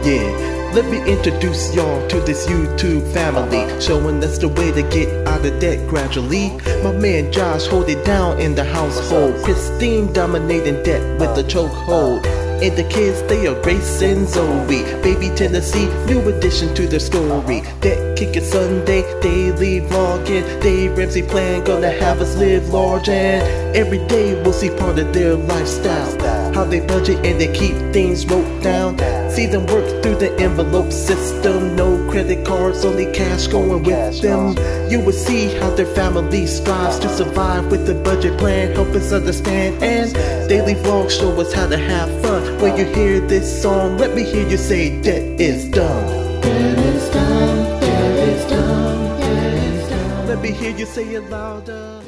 Yeah, let me introduce y'all to this YouTube family, showing us the way to get out of debt gradually. My man Josh hold it down in the household, Christine dominating debt with a chokehold. And the kids, they are Grace and Zoe, baby Tennessee, new addition to their story. Debt Kickin Sunday, daily vlogging, Dave Ramsey plan gonna have us live large, and every day we'll see part of their lifestyle, how they budget and they keep things wrote down. See them work through the envelope system, no credit cards, only cash going with them. You will see how their family strives to survive with the budget plan, help us understand, and daily vlogs show us how to have fun. When you hear this song, let me hear you say, debt is done. Debt is done, debt is done, debt is done. Let me hear you say it louder.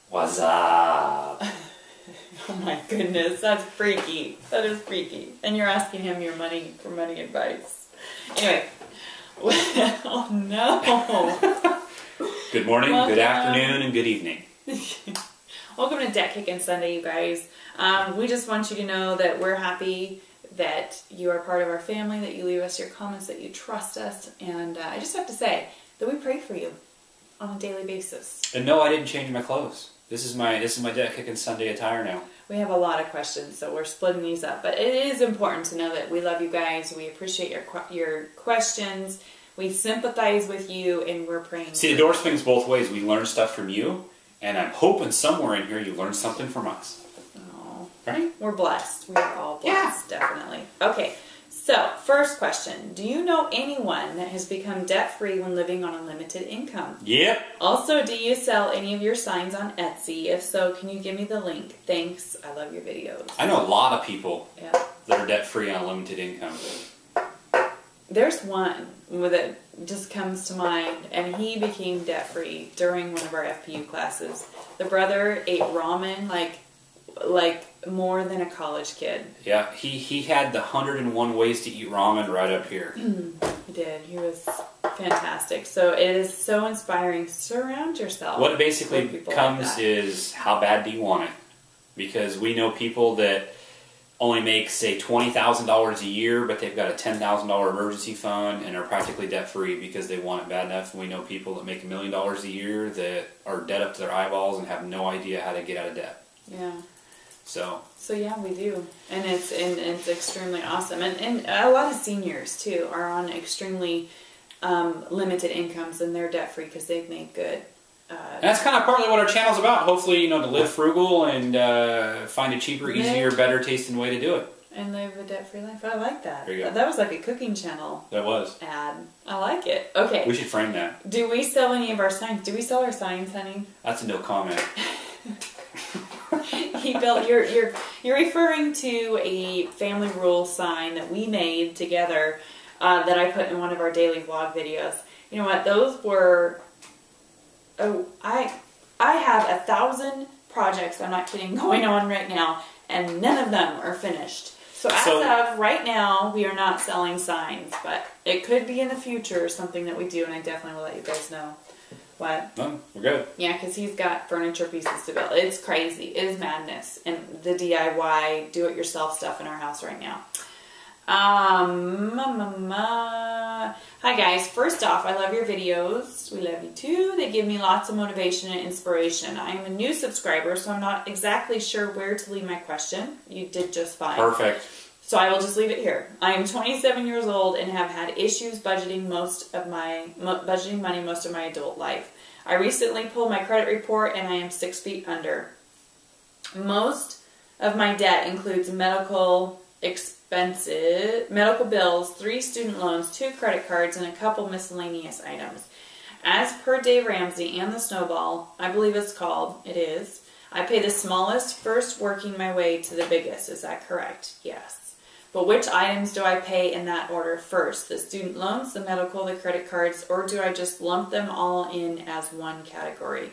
What's up? Oh my goodness, that's freaky. That is freaky. And you're asking him for money advice. Anyway. Oh no. Good morning, good afternoon, and good evening. Welcome to Debt Kickin Sunday, you guys. We just want you to know that we're happy that you are part of our family, that you leave us your comments, that you trust us, and I just have to say that we pray for you on a daily basis. And no, I didn't change my clothes. This is my Debt Kickin Sunday attire now. We have a lot of questions, so we're splitting these up. But it is important to know that we love you guys. We appreciate your questions. We sympathize with you, and we're praying. See, the door swings both ways. We learn stuff from you, and I'm hoping somewhere in here you learn something from us. Oh, right? We're blessed. We are all blessed, yeah. Definitely. Okay, so first question. Do you know anyone that has become debt-free when living on a limited income? Yep. Also, do you sell any of your signs on Etsy? If so, can you give me the link? Thanks. I love your videos. I know a lot of people that are debt-free on a limited income. There's one that just comes to mind, and he became debt-free during one of our FPU classes. The brother ate ramen like more than a college kid. Yeah, he had the 101 ways to eat ramen right up here. He did. He was fantastic. So it is so inspiring. Surround yourself. What it basically comes like is, how bad do you want it? Because we know people that only make, say, $20,000 a year, but they've got a $10,000 emergency fund and are practically debt-free because they want it bad enough. And we know people that make $1 million a year that are debt up to their eyeballs and have no idea how to get out of debt. Yeah. So yeah, we do, and it's extremely awesome, and a lot of seniors too are on extremely limited incomes, and they're debt free because they've made good. And that's kind of partly what our channel's about. Hopefully, to live frugal and find a cheaper, easier, better tasting way to do it. And live a debt-free life. I like that. There you go. That was like a cooking channel. That was. Ad. I like it. Okay. We should frame that. Do we sell any of our signs? Do we sell our signs, honey? That's a no comment. He built. You're referring to a family rule sign that we made together that I put in one of our daily vlog videos. You know what? Those were. Oh, I have 1,000 projects. I'm not kidding. Going on right now, and none of them are finished. So as of right now, we are not selling signs, but it could be in the future something that we do, and I definitely will let you guys know. What? No, we're good. Yeah, because he's got furniture pieces to build. It's crazy. It is madness. And the DIY, do-it-yourself stuff in our house right now. Hi guys. First off, I love your videos. We love you too. They give me lots of motivation and inspiration. I'm a new subscriber, so I'm not exactly sure where to leave my question. You did just fine. Perfect. So I will just leave it here. I am 27 years old and have had issues budgeting money most of my adult life. I recently pulled my credit report and I am 6 feet under. Most of my debt includes medical expenses, medical bills, 3 student loans, 2 credit cards, and a couple miscellaneous items. As per Dave Ramsey and the snowball, I believe it's called, it is, I pay the smallest first, working my way to the biggest. Is that correct? Yes. But which items do I pay in that order first? The student loans, the medical, the credit cards, or do I just lump them all in as one category?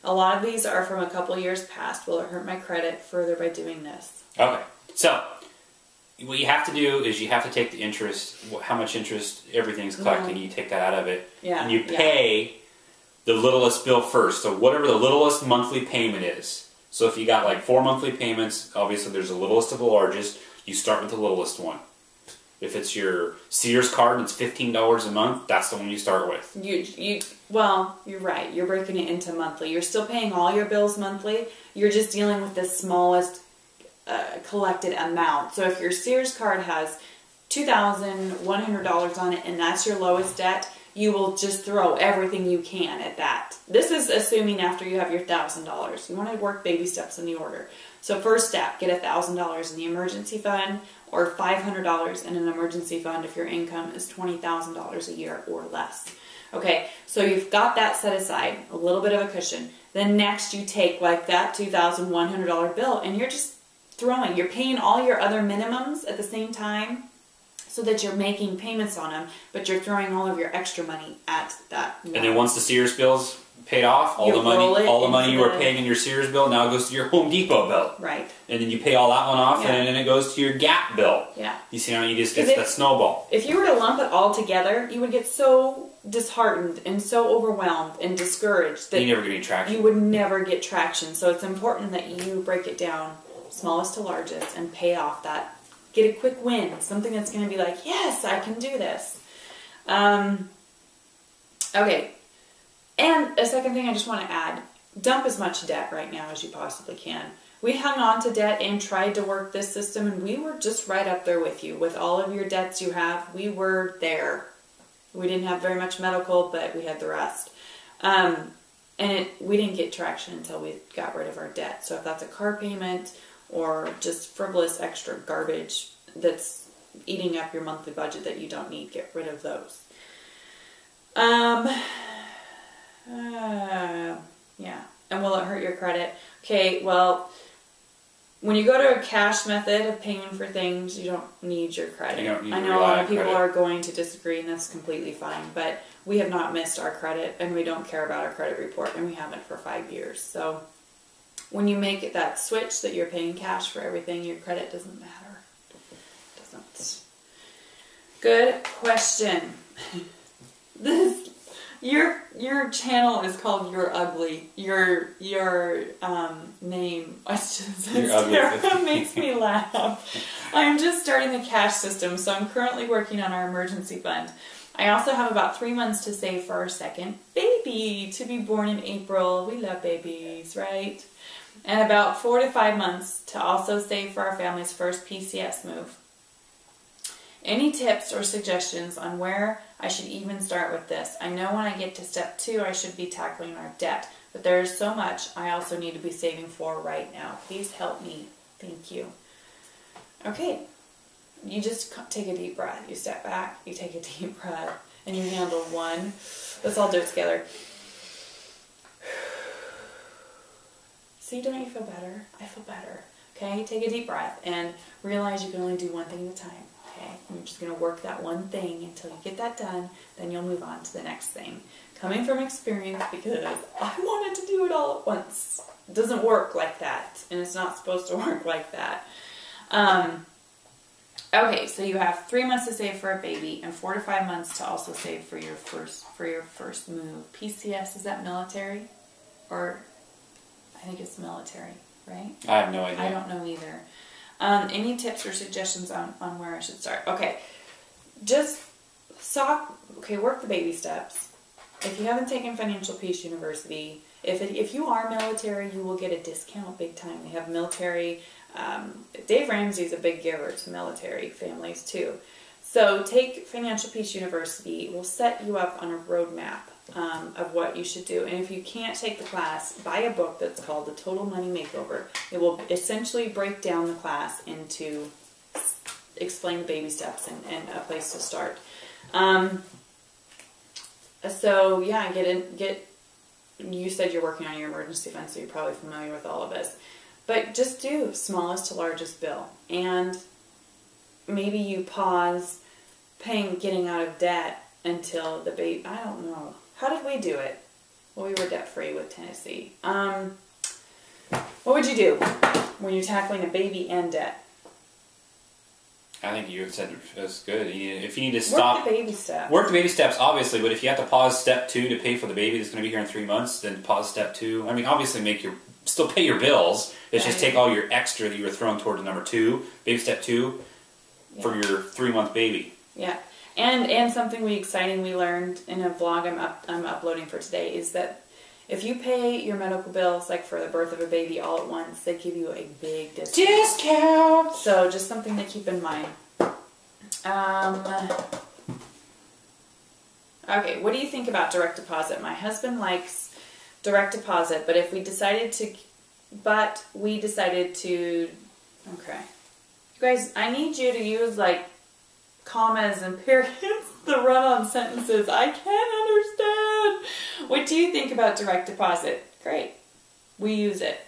A lot of these are from a couple years past. Will it hurt my credit further by doing this? Okay. So, what you have to do is you have to take the interest, how much interest everything's collecting, you take that out of it. Yeah. And you pay the littlest bill first. So whatever the littlest monthly payment is. So if you got like 4 monthly payments, obviously there's the littlest to the largest. You start with the littlest one. If it's your Sears card and it's $15 a month, that's the one you start with. Well, you're right. You're breaking it into monthly. You're still paying all your bills monthly. You're just dealing with the smallest collected amount. So if your Sears card has $2,100 on it and that's your lowest debt, you will just throw everything you can at that. This is assuming after you have your $1,000. You want to work baby steps in the order. So first step, get $1,000 in the emergency fund, or $500 in an emergency fund if your income is $20,000 a year or less. Okay, so you've got that set aside, a little bit of a cushion. Then next you take like that $2,100 bill and you're just you're paying all your other minimums at the same time so that you're making payments on them, but you're throwing all of your extra money at that. And then once the Sears bill's paid off, all the money you were paying in your Sears bill now goes to your Home Depot bill. Right. And then you pay all that one off, Yeah. and then it goes to your Gap bill. Yeah. You see how you just get that snowball. If you were to lump it all together, you would get so disheartened and so overwhelmed and discouraged that you never get any traction. You would never get traction. So it's important that you break it down, smallest to largest, and pay off that. Get a quick win, something that's going to be like, yes, I can do this. Okay. And a second thing I just want to add, dump as much debt right now as you possibly can. We hung on to debt and tried to work this system, and we were just right up there with you. With all of your debts you have, we were there. We didn't have very much medical, but we had the rest. We didn't get traction until we got rid of our debt. So if that's a car payment or just frivolous extra garbage that's eating up your monthly budget that you don't need, get rid of those. Yeah. And will it hurt your credit? Okay, well, when you go to a cash method of paying for things, you don't need your credit. I know a lot of people are going to disagree, and that's completely fine, but we have not missed our credit, and we don't care about our credit report, and we haven't for 5 years. So when you make it that switch that you're paying cash for everything, your credit doesn't matter. It doesn't. Good question. Your channel is called You're Ugly. Your name Sarah makes me laugh. I'm just starting the cash system, so I'm currently working on our emergency fund. I also have about 3 months to save for our second baby to be born in April. We love babies, right? And about 4 to 5 months to also save for our family's first PCS move. Any tips or suggestions on where I should even start with this? I know when I get to step 2, I should be tackling our debt, but there is so much I also need to be saving for right now. Please help me. Thank you. Okay, you just take a deep breath. You step back, you take a deep breath, and you handle one. Let's all do it together. See, don't you feel better? I feel better. Okay, take a deep breath and realize you can only do one thing at a time. Okay, you're just going to work that one thing until you get that done, then you'll move on to the next thing. Coming from experience, because I wanted to do it all at once. It doesn't work like that, and it's not supposed to work like that. Okay, so you have 3 months to save for a baby and 4 to 5 months to also save for your first move. PCS, is that military? Or I think it's military, right? I have no idea. I don't know either. Any tips or suggestions on where I should start? Okay, work the baby steps. If you haven't taken Financial Peace University, if you are military, you will get a discount big time. They have military. Dave Ramsey's a big giver to military families too. So take Financial Peace University. It will set you up on a roadmap of what you should do. And if you can't take the class, buy a book that's called The Total Money Makeover. It will essentially break down the class into explain the baby steps and a place to start. So yeah, you said you're working on your emergency fund, so you're probably familiar with all of this. But just do smallest to largest bill. And maybe you pause getting out of debt until the baby, I don't know. How did we do it? Well, we were debt-free with Tennessee. What would you do when you're tackling a baby and debt? I think you said it was good. If you need to stop... Work the baby steps. Work the baby steps, obviously, but if you have to pause step 2 to pay for the baby that's going to be here in 3 months, then pause step 2. I mean, obviously still pay your bills. It's just take all your extra that you were throwing towards number 2. Baby step 2, for your 3-month baby. Yeah. And something exciting we learned in a vlog I'm uploading for today is that if you pay your medical bills, like for the birth of a baby, all at once, they give you a big discount. So just something to keep in mind. Okay, what do you think about direct deposit? My husband likes direct deposit, but we decided to, okay. You guys, I need you to use like commas and periods to run on sentences. I can't understand. What do you think about direct deposit? Great. We use it.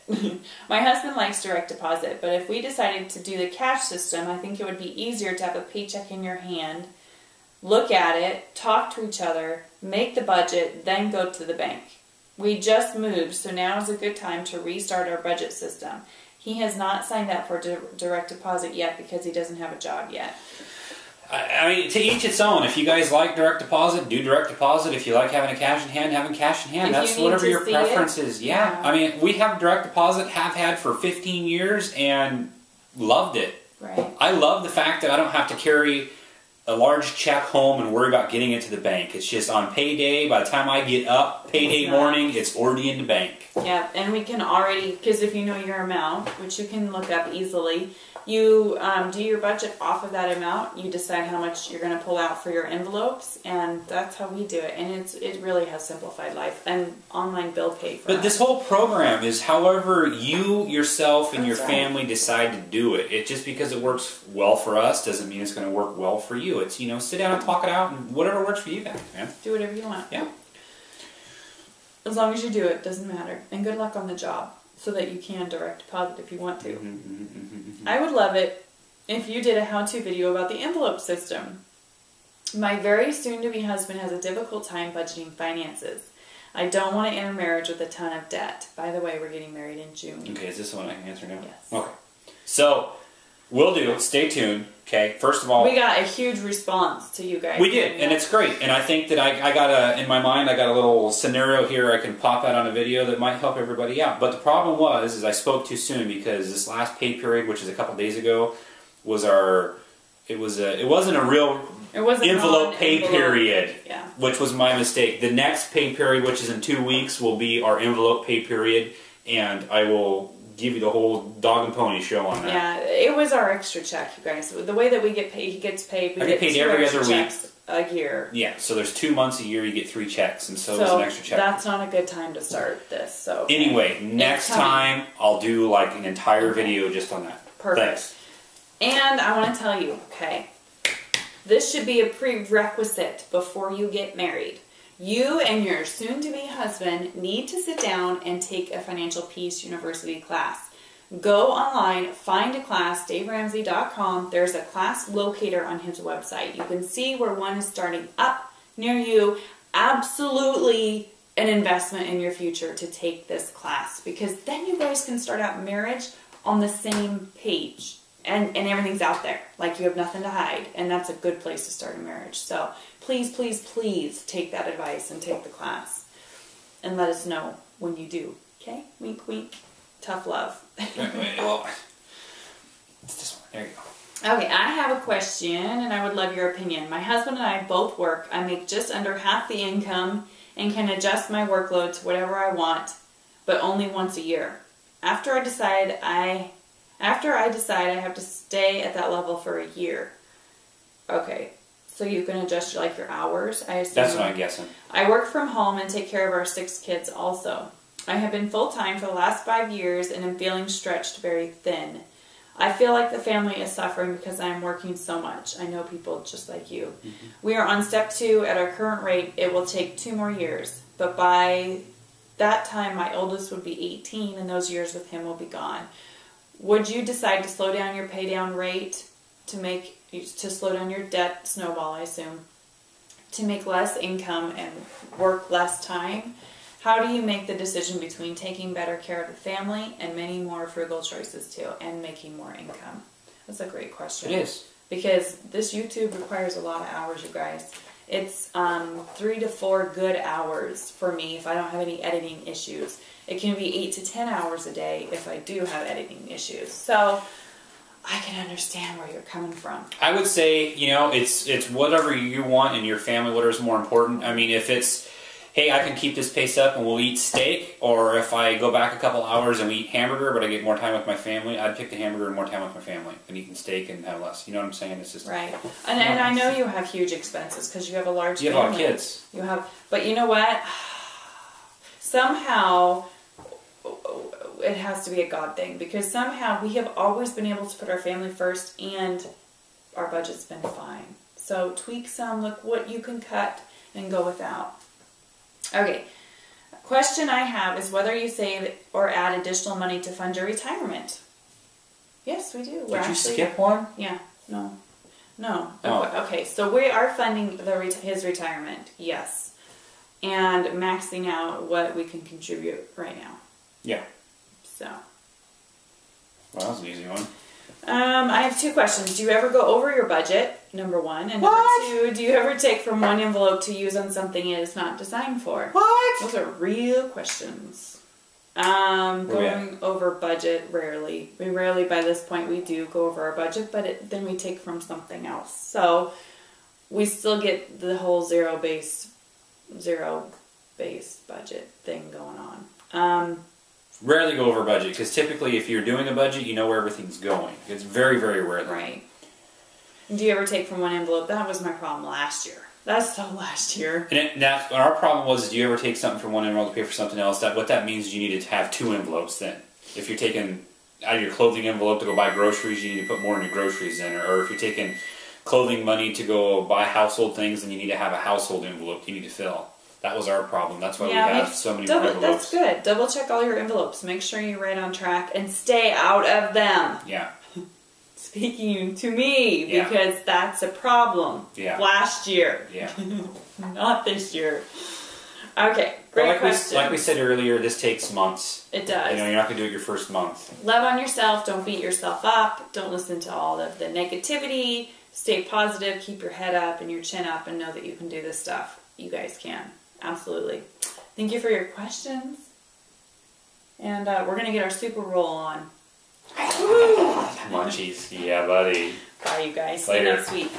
My husband likes direct deposit, but if we decided to do the cash system, I think it would be easier to have a paycheck in your hand, look at it, talk to each other, make the budget, then go to the bank. We just moved, so now is a good time to restart our budget system. He has not signed up for direct deposit yet because he doesn't have a job yet. I mean, to each its own. If you guys like direct deposit, do direct deposit. If you like having a cash in hand, having cash in hand. If That's you whatever need your to see preference it, is. Yeah. I mean, we have direct deposit, have had for 15 years, and loved it. Right. I love the fact that I don't have to carry a large check home and worry about getting it to the bank. It's just on payday. By the time I get up, payday morning, it's already in the bank. Yeah, and we can already, because if you know your amount, which you can look up easily, you do your budget off of that amount. You decide how much you're going to pull out for your envelopes, and that's how we do it. And it really has simplified life and online bill pay for us. This whole program is however you, yourself, and your right. family decide to do it. It just because it works well for us doesn't mean it's going to work well for you. It's, sit down and talk it out, and whatever works for you guys, man. Do whatever you want. Yeah. As long as you do it, doesn't matter. And good luck on the job, so that you can direct deposit if you want to. I would love it if you did a how-to video about the envelope system. My very soon-to-be husband has a difficult time budgeting finances. I don't want to enter marriage with a ton of debt. By the way, we're getting married in June. Okay, is this the one I can answer now? Yes. Okay. So, we'll do. Stay tuned. Okay, first of all, we got a huge response to you guys. We did, and it's great. And I think that I got in my mind, I got a little scenario here I can pop out on a video that might help everybody out. But the problem is I spoke too soon because this last pay period, which is a couple days ago, was it wasn't a real envelope pay period, yeah. Which was my mistake. The next pay period, which is in 2 weeks, will be our envelope pay period, and I will give you the whole dog and pony show on that. Yeah, it was our extra check, you guys. The way that we get paid, he gets paid. I get paid every other week. A year. Yeah, so there's 2 months a year you get 3 checks, and so there's an extra check. That's not a good time to start this. So anyway, next time I'll do like an entire video just on that. Perfect. Thanks. And I want to tell you, okay, this should be a prerequisite before you get married. You and your soon-to-be husband need to sit down and take a Financial Peace University class. Go online, find a class, DaveRamsey.com. There's a class locator on his website. You can see where one is starting up near you. Absolutely an investment in your future to take this class, because then you guys can start out marriage on the same page. And everything's out there. Like, you have nothing to hide. And that's a good place to start a marriage. So please, please, please take that advice and take the class. And let us know when you do. Okay? Wink, wink. Tough love. Well, it's this one. There you go. Okay, I have a question, and I would love your opinion. My husband and I both work. I make just under half the income and can adjust my workload to whatever I want, but only once a year. After I decide I have to stay at that level for a year. Okay, so you can adjust like your hours, I assume. That's what I'm guessing. I work from home and take care of our 6 kids also. I have been full-time for the last 5 years and am feeling stretched very thin. I feel like the family is suffering because I am working so much. I know people just like you. Mm-hmm. We are on step 2 at our current rate. It will take 2 more years, but by that time my oldest would be 18 and those years with him will be gone. Would you decide to slow down your pay down rate to slow down your debt snowball, I assume, to make less income and work less time? How do you make the decision between taking better care of the family and many more frugal choices too, and making more income? That's a great question. It is. Because this YouTube requires a lot of hours, you guys. It's 3 to 4 good hours for me if I don't have any editing issues. It can be 8 to 10 hours a day if I do have editing issues. So I can understand where you're coming from. I would say, you know, it's whatever you want in your family, whatever's more important. I mean, if it's, hey, I can keep this pace up and we'll eat steak, or if I go back a couple hours and we eat hamburger, but I get more time with my family, I'd pick the hamburger and more time with my family than eating steak and have less. You know what I'm saying? It's just right. And I know you have huge expenses because you have a large family. You have a lot of kids. You have, but you know what? Somehow it has to be a God thing, because somehow we have always been able to put our family first and our budget's been fine. So tweak some, look what you can cut and go without. Okay, question I have is whether you save or add additional money to fund your retirement. Yes, we do. Did you skip one? Yeah, no. No. Oh. Okay, so we are funding his retirement, yes. And maxing out what we can contribute right now. Yeah. So. Well, that was an easy one. I have two questions. Do you ever go over your budget, number one? And What? number two, do you ever take from one envelope to use on something it is not designed for? What? Those are real questions. Going over budget, rarely. We rarely, by this point, we do go over our budget, but then we take from something else. So we still get the whole zero base budget thing going on. Rarely go over budget, because typically if you're doing a budget, you know where everything's going. It's very, very rare. Right. Do you ever take from one envelope? That was my problem last year. That's so last year. And our problem was, do you ever take something from one envelope to pay for something else? What that means is you need to have two envelopes then. If you're taking out of your clothing envelope to go buy groceries, you need to put more in your groceries in. Or if you're taking clothing money to go buy household things, then you need to have a household envelope you need to fill. That was our problem. That's why we have so many more envelopes. That's good. Double check all your envelopes. Make sure you're right on track and stay out of them. Yeah. Speaking to me, Yeah. because that's a problem. Yeah. Last year. Yeah. Not this year. Okay, great question. Like we said earlier, this takes months. It does. You know, you're not going to do it your first month. Love on yourself. Don't beat yourself up. Don't listen to all of the negativity. Stay positive. Keep your head up and your chin up, and know that you can do this stuff. You guys can. Absolutely. Thank you for your questions. And we're going to get our super roll on. Munchies. Yeah, buddy. Bye, you guys. See you Later. next week.